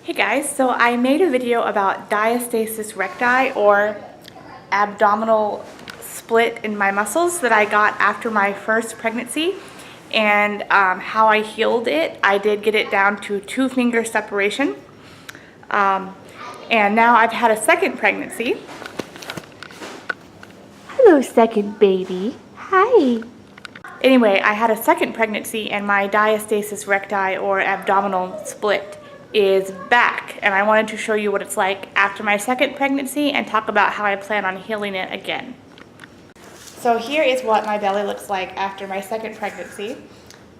Hey guys, so I made a video about diastasis recti, or abdominal split in my muscles, that I got after my first pregnancy, and how I healed it. I did get it down to 2-finger separation, and now I've had a second pregnancy. Hello, second baby. Hi. Anyway, I had a second pregnancy and my diastasis recti, or abdominal split, is back, and I wanted to show you what it's like after my second pregnancy and talk about how I plan on healing it again. So here is what my belly looks like after my second pregnancy,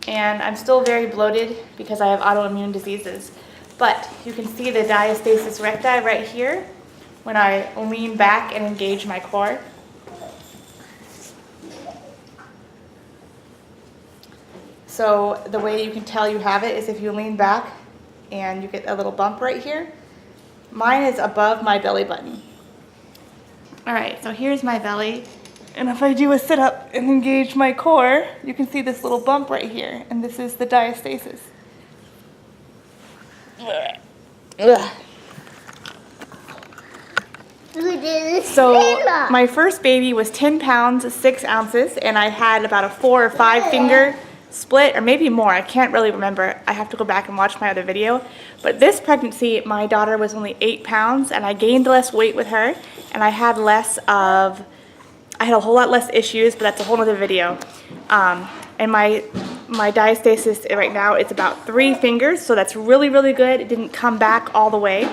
and I'm still very bloated because I have autoimmune diseases, but you can see the diastasis recti right here when I lean back and engage my core. So the way you can tell you have it is if you lean back and you get a little bump right here. Mine is above my belly button. Alright, so here's my belly, and if I do a sit-up and engage my core, you can see this little bump right here, and this is the diastasis. Ugh. So my first baby was 10 pounds, 6 ounces, and I had about a 4 or 5 finger split, or maybe more. I can't really remember. I have to go back and watch my other video. But this pregnancy, my daughter was only 8 pounds, and I gained less weight with her, and I had a whole lot less issues, but that's a whole other video. And my diastasis right now, it's about 3 fingers, so that's really, really good. It didn't come back all the way.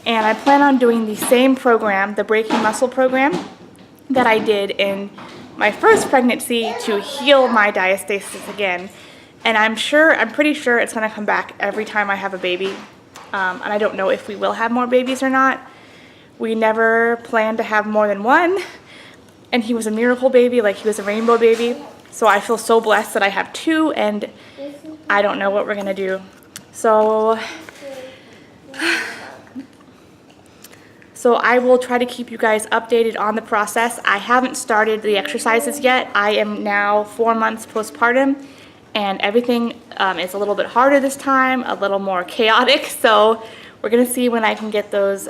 And I plan on doing the same program, the breaking muscle program, that I did in my first pregnancy to heal my diastasis again. And I'm pretty sure it's going to come back every time I have a baby. And I don't know if we will have more babies or not. We never planned to have more than one. And he was a miracle baby, like he was a rainbow baby. So I feel so blessed that I have 2, and I don't know what we're going to do. So I will try to keep you guys updated on the process. I haven't started the exercises yet. I am now 4 months postpartum, and everything is a little bit harder this time, a little more chaotic. So we're going to see when I can get those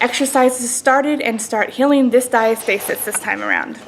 exercises started and start healing this diastasis this time around.